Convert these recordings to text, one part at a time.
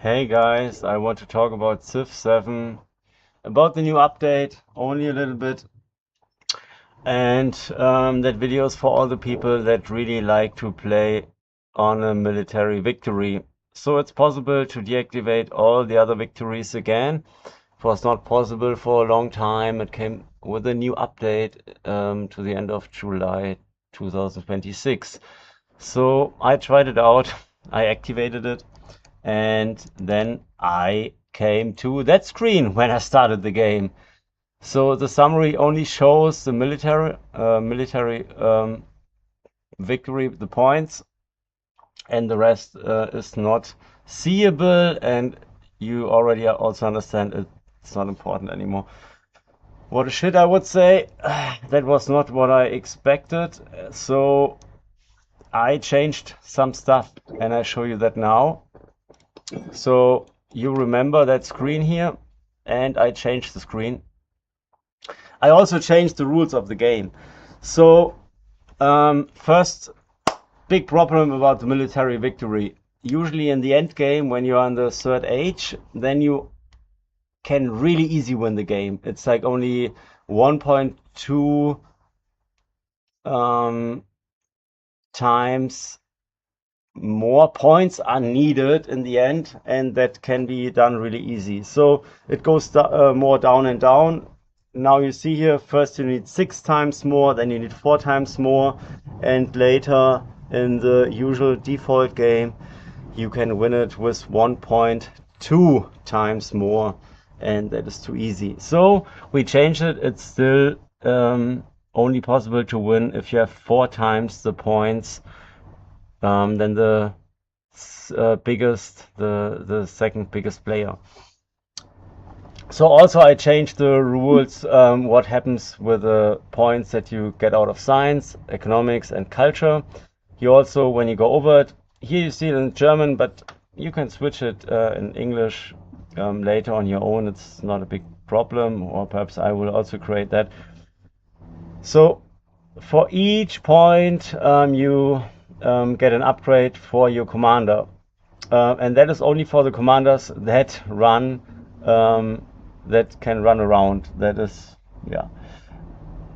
Hey guys, I want to talk about Civ 7, about the new update, only a little bit, and that video is for all the people that really like to play on a military victory. So it's possible to deactivate all the other victories again. It was not possible for a long time. It came with a new update to the end of July 2026. So I tried it out, I activated it, and then I came to that screen when I started the game. So the summary only shows the military victory, the points, and the rest is not seeable. And you already also understand it's not important anymore. What a shit, I would say. That was not what I expected. So I changed some stuff, and I show you that now. So you remember that screen here, and I changed the screen. I also changed the rules of the game. So first big problem about the military victory. Usually in the end game, when you're on the third age, then you can really easy win the game. It's like only 1.2 times more points are needed in the end, and that can be done really easy. So it goes more down and down. Now you see here, first you need 6 times more, then you need 4 times more, and later in the usual default game you can win it with 1.2 times more, and that is too easy. So we changed it. It's still only possible to win if you have 4 times the points than the second biggest player. So also I changed the rules, what happens with the points that you get out of science, economics and culture. You also, when you go over it, here you see it in German, but you can switch it in English later on your own. It's not a big problem, or perhaps I will also create that. So for each point you get an upgrade for your commander, and that is only for the commanders that run that can run around. That is, yeah,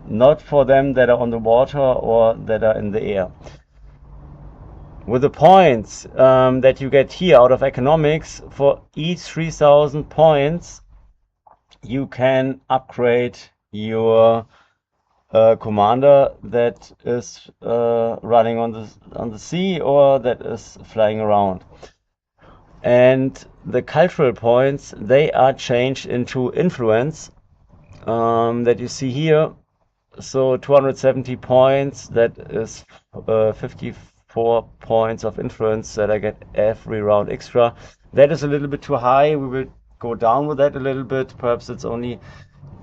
not for them that are on the water or that are in the air. With the points that you get here out of economics, for each 3000 points you can upgrade your commander that is running on the sea or that is flying around. And the cultural points, they are changed into influence that you see here. So 270 points, that is 54 points of influence that I get every round extra. That is a little bit too high. We will go down with that a little bit. Perhaps it's only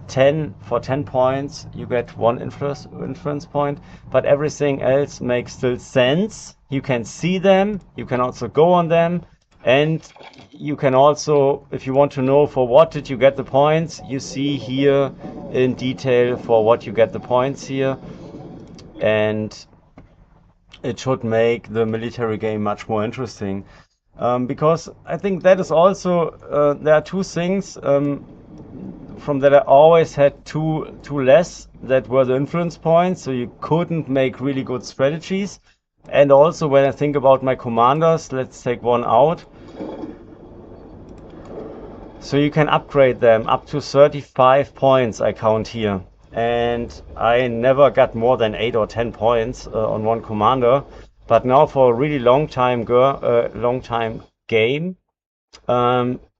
10 for 10 points you get 1 influence point, but everything else makes still sense. You can see them, you can also go on them, and you can also, if you want to know for what did you get the points, you see here in detail for what you get the points here, and it should make the military game much more interesting, because I think that is also there are two things from that I always had two less, that were the influence points, so you couldn't make really good strategies. And also when I think about my commanders, let's take one out. So you can upgrade them up to 35 points, I count here. And I never got more than 8 or 10 points on one commander. But now for a really long time game,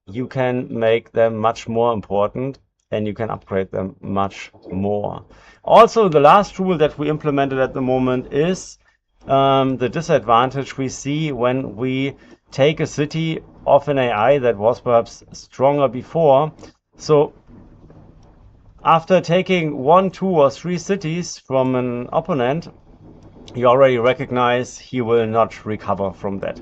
you can make them much more important, and you can upgrade them much more. Also, the last rule that we implemented at the moment is the disadvantage we see when we take a city of an AI that was perhaps stronger before. So after taking 1, 2 or 3 cities from an opponent, you already recognize he will not recover from that.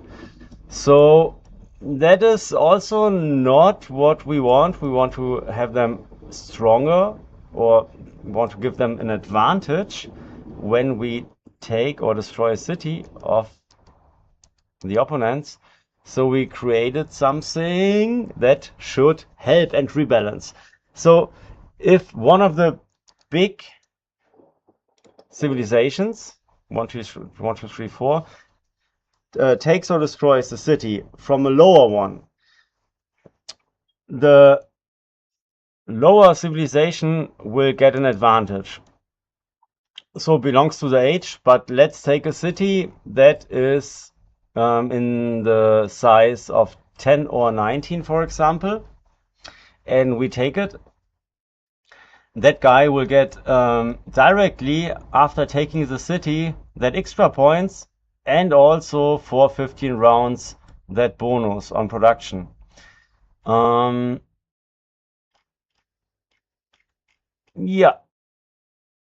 So that is also not what we want. We want to have them stronger, or want to give them an advantage when we take or destroy a city of the opponents. So we created something that should help and rebalance. So if one of the big civilizations, 1, 2, 3, 4, takes or destroys the city from a lower one, the lower civilization will get an advantage. So it belongs to the age, but let's take a city that is in the size of 10 or 19, for example, and we take it. That guy will get directly after taking the city that extra points, and also for 15 rounds that bonus on production. Yeah,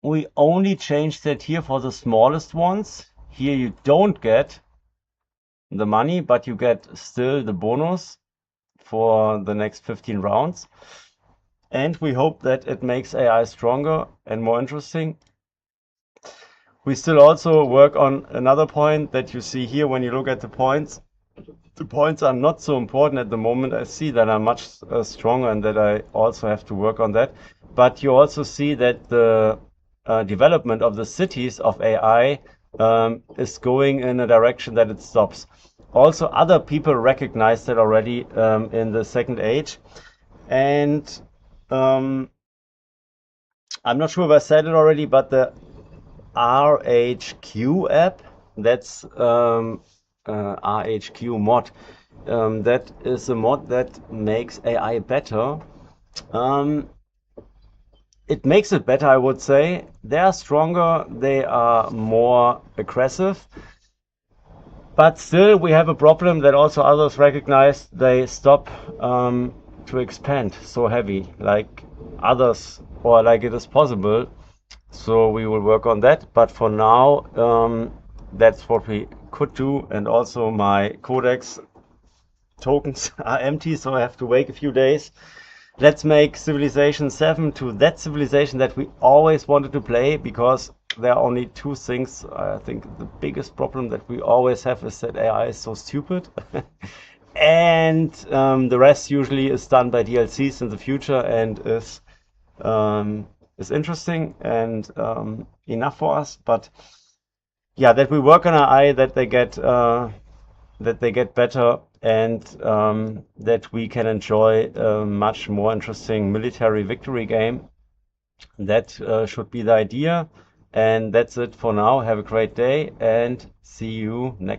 we only changed that here for the smallest ones. Here you don't get the money, but you get still the bonus for the next 15 rounds. And we hope that it makes AI stronger and more interesting. We still also work on another point that you see here when you look at the points. The points are not so important at the moment. I see that I'm much stronger and that I also have to work on that. But you also see that the development of the cities of AI is going in a direction that it stops. Also, other people recognize that already in the second age. And I'm not sure if I said it already, but the RHQ app, that's RHQ mod, that is a mod that makes AI better. It makes it better, I would say. They are stronger, they are more aggressive. But still, we have a problem that also others recognize. They stop to expand so heavy, like others, or like it is possible. So we will work on that. But for now, that's what we could do. And also my codex tokens are empty, so I have to wait a few days. Let's make Civilization 7 to that civilization that we always wanted to play, because there are only two things. I think the biggest problem that we always have is that AI is so stupid. And the rest usually is done by DLCs in the future and is interesting and enough for us. But yeah, that we work on AI, that they get better, and that we can enjoy a much more interesting military victory game. That should be the idea. And that's it for now. Have a great day and see you next